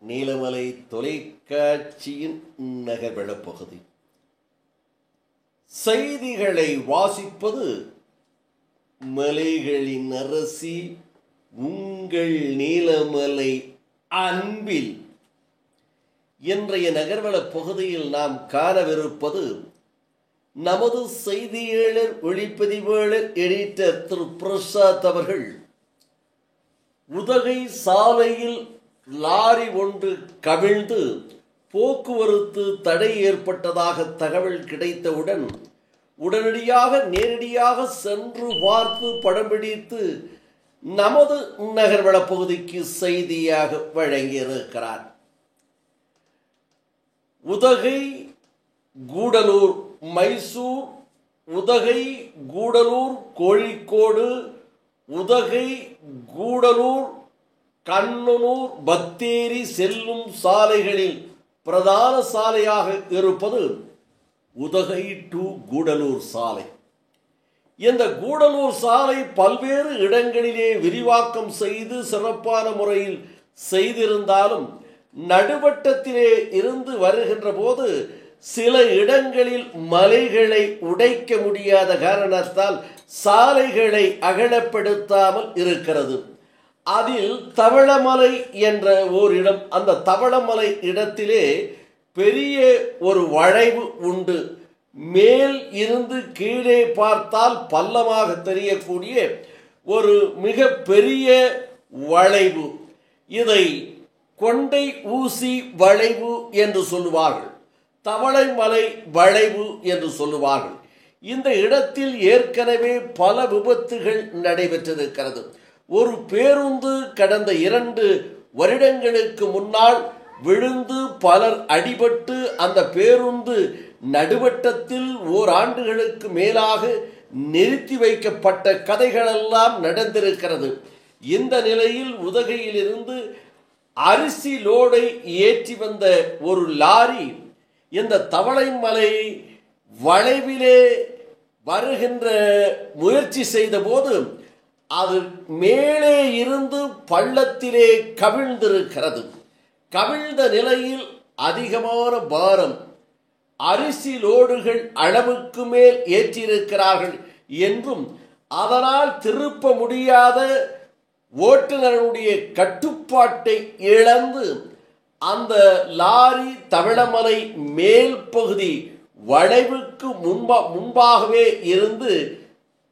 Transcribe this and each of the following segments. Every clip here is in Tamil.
நீலமலை தொலைக்காட்சியின் நகர்வளப் பகுதி. செய்திகளை வாசிப்பது மலைகளின் அரசி உங்கள் நீலமலை அன்பில். இன்றைய நகர்வளப் பகுதியில் நாம் காணவிருப்பது நமது செய்தியாளர் ஒளிப்பதிவாளர் எடிட்டர் திரு பிரசாத் அவர்கள் உதகை சாலையில் லாரி ஒன்று கவிழ்ந்து போக்குவரத்து தடை ஏற்பட்டதாக தகவல் கிடைத்தவுடன் நேரடியாக சென்று பார்த்து படம் பிடித்து நமது நகர்வளப் பகுதிக்கு செய்தியாக வழங்கியிருக்கிறார். உதகை, கூடலூர், மைசூர், உதகை, கூடலூர், கோழிக்கோடு, உதகை, கூடலூர், கண்ணனூர், பத்தேரி செல்லும் சாலைகளில் பிரதான சாலையாக இருப்பது உதகை டு கூடலூர் சாலை. இந்த கூடலூர் சாலை பல்வேறு இடங்களிலே விரிவாக்கம் செய்து சிறப்பான முறையில் செய்திருந்தாலும் நடுவட்டத்திலே இருந்து வருகின்ற போது சில இடங்களில் மலைகளை உடைக்க முடியாத காரணத்தால் சாலைகளை அகலப்படுத்தாமல் இருக்கிறது. அதில் தவளமலை என்ற ஓர் இடம், அந்த தவளமலை இடத்திலே பெரிய ஒரு வளைவு உண்டு. மேல் இருந்து கீழே பார்த்தால் பள்ளமாக தெரியக்கூடிய ஒரு மிக பெரிய வளைவு. இதை கொண்டை ஊசி வளைவு என்று சொல்லுவார்கள், தவளைமலை வளைவு என்று சொல்லுவார்கள். இந்த இடத்தில் ஏற்கனவே பல விபத்துகள் நடைபெற்றிருக்கிறது. ஒரு பேருந்து கடந்த 2 வருடங்களுக்கு முன்னால் விழுந்து பலர் அடிபட்டு அந்த பேருந்து நடுவட்டத்தில் ஓராண்டுகளுக்கு மேலாக நிறுத்தி வைக்கப்பட்ட கதைகளெல்லாம் நடந்திருக்கிறது. இந்த நிலையில் உதகையிலிருந்து அரிசி லோடை ஏற்றி வந்த ஒரு லாரி இந்த தவளைமலை வளைவிலே வருகின்ற முயற்சி செய்த போது அது மேலே இருந்து பள்ளத்திலே கவிழ்ந்திருக்கிறது. கவிழ்ந்த நிலையில் அதிகமான பாரம், அரிசி லோடுகள் அளவுக்கு மேல் ஏற்றியிருக்கிறார்கள் என்றும் அதனால் திருப்ப முடியாத ஓட்டுநருடைய கட்டுப்பாட்டை இழந்து அந்த லாரி தவளமலை மேல் பகுதி வளைவுக்கு முன்பாகவே இருந்து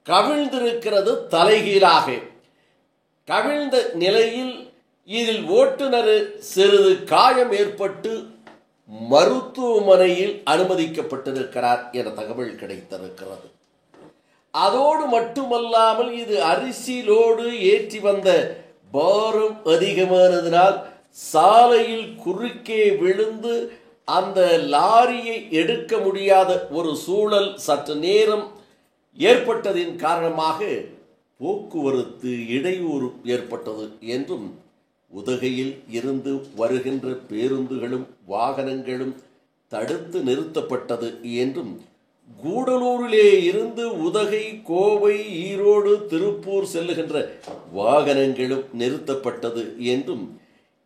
கவிழ்ந்திருக்கிறது. தலைகீழாக கவிழ்ந்த நிலையில் இதில் ஓட்டுநர் சிறிது காயம் ஏற்பட்டு மருத்துவமனையில் அனுமதிக்கப்பட்டிருக்கிறார் என தகவல் கிடைத்திருக்கிறது. அதோடு மட்டுமல்லாமல் இது அரிசி லோடு ஏற்றி வந்த பாரம் அதிகமானதினால் சாலையில் குறுக்கே விழுந்து அந்த லாரியை எடுக்க முடியாத ஒரு சூழல் சற்று நேரம் ஏற்பட்டதின் காரணமாக போக்குவரத்து இடையூறு ஏற்பட்டது என்றும் உதகையில் இருந்து வருகின்ற பேருந்துகளும் வாகனங்களும் தடுத்து நிறுத்தப்பட்டது என்றும் கூடலூரிலே இருந்து உதகை, கோவை, ஈரோடு, திருப்பூர் செல்லுகின்ற வாகனங்களும் நிறுத்தப்பட்டது என்றும்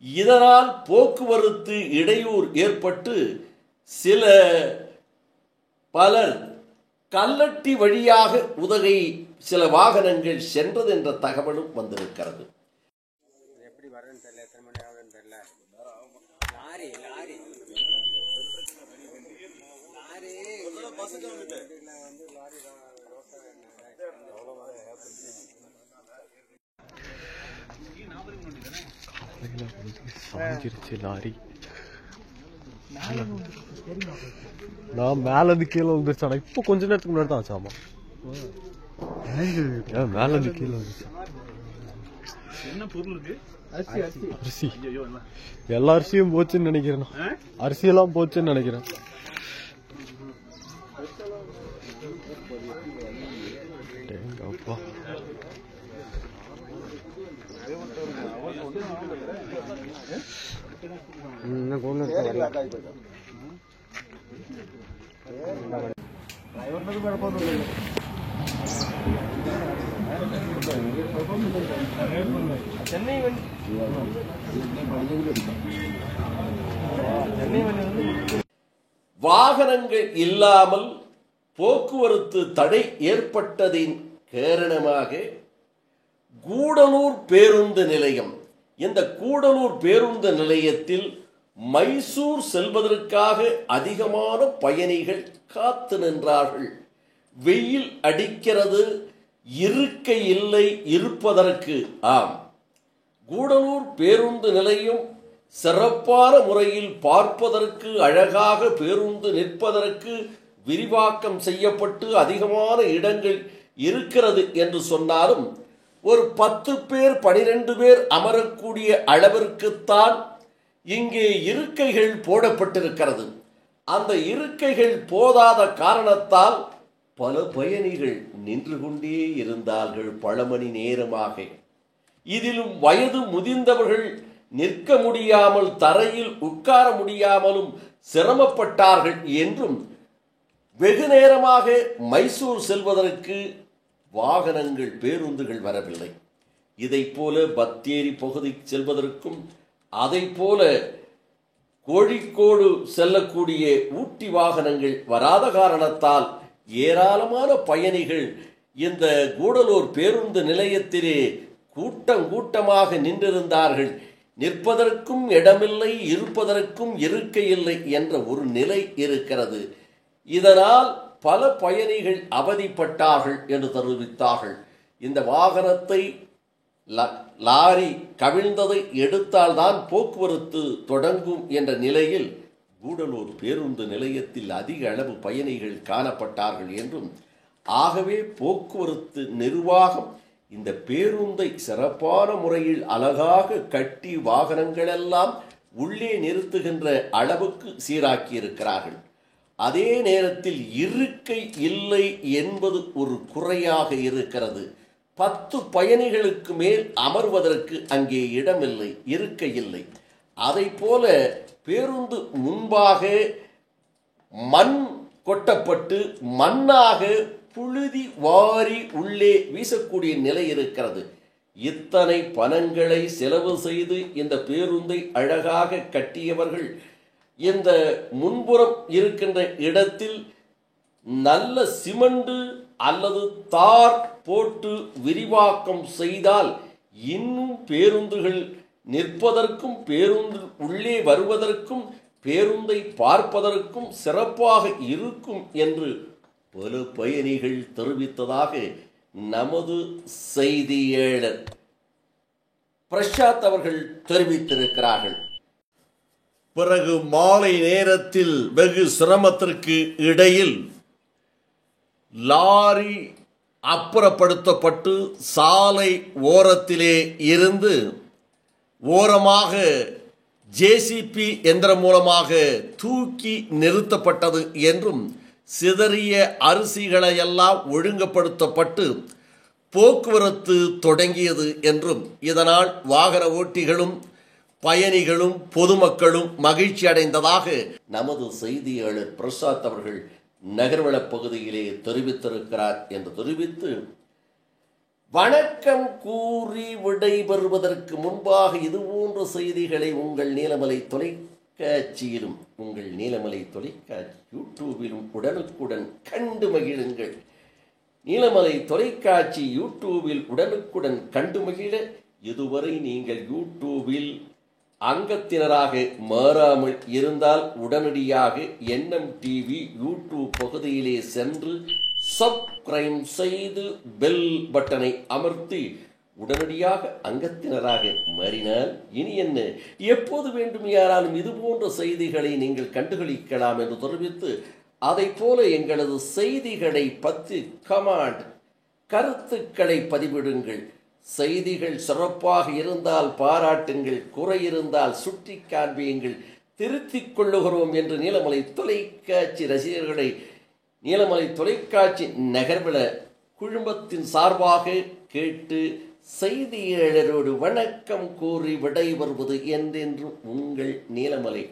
இதனால் போக்குவரத்து இடையூறு ஏற்பட்டு பலர் கல்லட்டி வழியாக உதகை சில வாகனங்கள் சென்றது என்ற தகவலும் வந்திருக்கிறது. எப்படி வரேன்னு தெரியல, எத்தனை மணி ஆகுதுன்னு தெரியல. லாரி லாரி லாரி நான் மேல இருந்து கீழே வந்துருச்சானா இப்போ கொஞ்ச நேரத்துக்கு முன்னாடி தான் ஆச்சாமா. மேல இருந்து கீழே வந்துச்சு. என்ன பொருள் இருக்கு? அரிசி. எல்லா அரிசியும் போச்சுன்னு நினைக்கிறேன். அரிசியெல்லாம் போச்சுன்னு நினைக்கிறேன். அப்பா ड्राइवर कुछ சென்னை வண்டி சென்னை வண்டி வந்து வாகனங்கள் இல்லாமல் போக்குவரத்து தடை ஏற்பட்டதின் காரணமாக கூடலூர் பேருந்து நிலையம், இந்த கூடலூர் பேருந்து நிலையத்தில் மைசூர் செல்வதற்காக அதிகமான பயணிகள் காத்து நின்றார்கள். வெயில் அடிக்கிறது, இருக்கை இல்லை இருப்பதற்கு. ஆம், கூடலூர் பேருந்து நிலையம் சிறப்பான முறையில் பார்ப்பதற்கு, அழகாக பேருந்து நிற்பதற்கு விரிவாக்கம் செய்யப்பட்டு அதிகமான இடங்கள் இருக்கிறது என்று சொன்னாலும் ஒரு 10 பேர் 12 பேர் அமரக்கூடிய அளவிற்குத்தான் இங்கே இருக்கைகள் போடப்பட்டிருக்கிறது. அந்த இருக்கைகள் போதாத காரணத்தால் பல பயணிகள் நின்று கொண்டே இருந்தார்கள் பல மணி நேரமாக. இதிலும் வயது முதிர்ந்தவர்கள் நிற்க முடியாமல் தரையில் உட்கார முடியாமலும் சிரமப்பட்டார்கள் என்றும் வெகு நேரமாக மைசூர் செல்வதற்கு வாகனங்கள் பேருந்துகள் வரவில்லை. இதை போல பத்தேரி பகுதி செல்வதற்கும் அதை போல கோழிக்கோடு செல்லக்கூடிய ஊட்டி வாகனங்கள் வராத காரணத்தால் ஏராளமான பயணிகள் இந்த கூடலூர் பேருந்து நிலையத்திலே கூட்டமாக நின்றிருந்தார்கள். நிற்பதற்கும் இடமில்லை, இருப்பதற்கும் இருக்கை இல்லை என்ற ஒரு நிலை இருக்கிறது. இதனால் பல பயணிகள் அவதிப்பட்டார்கள் என்று தெரிவித்தார்கள். இந்த வாகனத்தை லாரி கவிழ்ந்ததை எடுத்தால்தான் போக்குவரத்து தொடங்கும் என்ற நிலையில் கூடலூர் பேருந்து நிலையத்தில் அதிக அளவு பயணிகள் காணப்பட்டார்கள் என்றும், ஆகவே போக்குவரத்து நிர்வாகம் இந்த பேருந்தை சிறப்பான முறையில் அழகாக கட்டி வாகனங்களெல்லாம் உள்ளே நிறுத்துகின்ற அளவுக்கு சீராக்கி இருக்கிறார்கள். அதே நேரத்தில் இருக்கை இல்லை என்பது ஒரு குறையாக இருக்கிறது. 10 பயணிகளுக்கு மேல் அமர்வதற்கு அங்கே இடமில்லை, இருக்கை இல்லை. அதை போல பேருந்து முன்பாக மண் கொட்டப்பட்டு மண்ணாக புழுதி வாரி உள்ளே வீசக்கூடிய நிலை இருக்கிறது. இத்தனை பணங்களை செலவு செய்து இந்த பேருந்தை அழகாக கட்டியவர்கள் இந்த முன்புறம் இருக்கின்ற இடத்தில் நல்ல சிமெண்ட் அல்லது தார் போட்டு விரிவாக்கம் செய்தால் இன்னும் பேருந்துகள் நிற்பதற்கும் பேருந்து உள்ளே வருவதற்கும் பேருந்தை பார்ப்பதற்கும் சிறப்பாக இருக்கும் என்று பல பயணிகள் தெரிவித்ததாக நமது செய்தியாளர் பிரசாத் அவர்கள் தெரிவித்திருக்கிறார்கள். பிறகு மாலை நேரத்தில் வெகு சிரமத்திற்கு இடையில் லாரி அப்புறப்படுத்தப்பட்டு சாலை ஓரத்திலே இருந்து ஓரமாக ஜேசிபி எந்திரம் மூலமாக தூக்கி நிறுத்தப்பட்டது என்றும், சிதறிய அரிசிகளை எல்லாம் ஒழுங்குபடுத்தப்பட்டு போக்குவரத்து தொடங்கியது என்றும், இதனால் வாகன ஓட்டிகளும் பயணிகளும் பொதுமக்களும் மகிழ்ச்சி அடைந்ததாக நமது செய்தியாளர் பிரசாத் அவர்கள் நகர்வள பகுதியிலே தெரிவித்திருக்கிறார் என்று தெரிவித்து, வணக்கம் கூறி விடைபெறுவதற்கு முன்பாக இதுபோன்ற செய்திகளை உங்கள் நீலமலை தொலைக்காட்சியிலும் உங்கள் நீலமலை தொலைக்காட்சி யூடியூபிலும் உடனுக்குடன் கண்டு மகிழுங்கள். நீலமலை தொலைக்காட்சி யூடியூபில் உடனுக்குடன் கண்டு மகிழ இதுவரை நீங்கள் யூடியூபில் அங்கத்தினராக மாறாமல் இருந்தால் உடனடியாக என்எம் டிவி யூடியூப் பகுதியிலே சென்று சப்ஸ்கிரைப் செய்து பெல் பட்டனை அமர்த்தி உடனடியாக அங்கத்தினராக மாறினால் இனி என்ன, எப்போது வேண்டுமானாலும் இது போன்ற செய்திகளை நீங்கள் கண்டுகளிக்கலாம் என்று தெரிவித்து, அதை போல எங்களது செய்திகளை பற்றி கமெண்ட் கருத்துக்களை பதிவிடுங்கள். செய்திகள் சிறப்பாக இருந்தால் பாராட்டுங்கள், குறை இருந்தால் சுட்டி காண்பியுங்கள், திருத்திக் கொள்ளுகிறோம் என்று நீலமலை தொலைக்காட்சி ரசிகர்களை நீலமலை தொலைக்காட்சி நகர்வள குழுமத்தின் சார்பாக கேட்டு செய்தியாளரோடு வணக்கம் கூறி விடைபெறுவது என்றென்று உங்கள் நீலமலை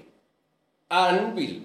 அன்பில்